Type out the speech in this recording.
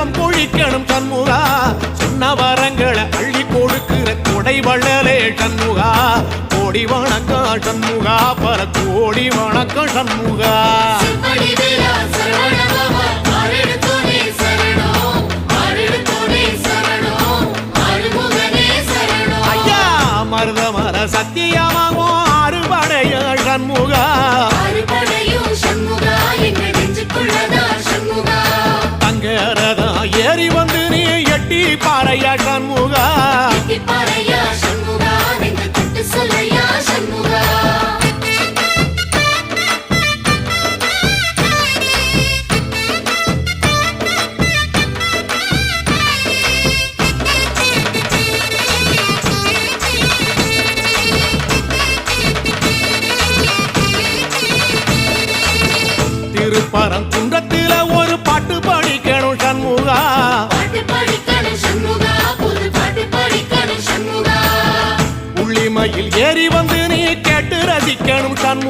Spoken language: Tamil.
செல்வம் பொழிக்கணும் சண்முகா, சொன்ன வரங்களை அள்ளி கொடுக்கிற கொடை வள்ளலே சண்முகா. கோடி வணக்கம் சண்முகா, பல கோடி வணக்கம் சண்முகா. ஐயா மருதமர சத்தியமாகும் அறுபடைய சண்முகா, தங்கரதா ஏறி வந்து நீ எட்டி பாறையா சண்முகா. திருப்பரங்குன்றத்தில ஒரு பாட்டு படிக்கணும் சண்முகா, உள்ளிமையில் ஏறி வந்து நீ கேட்டு ரசிக்கணும் சண்முகா.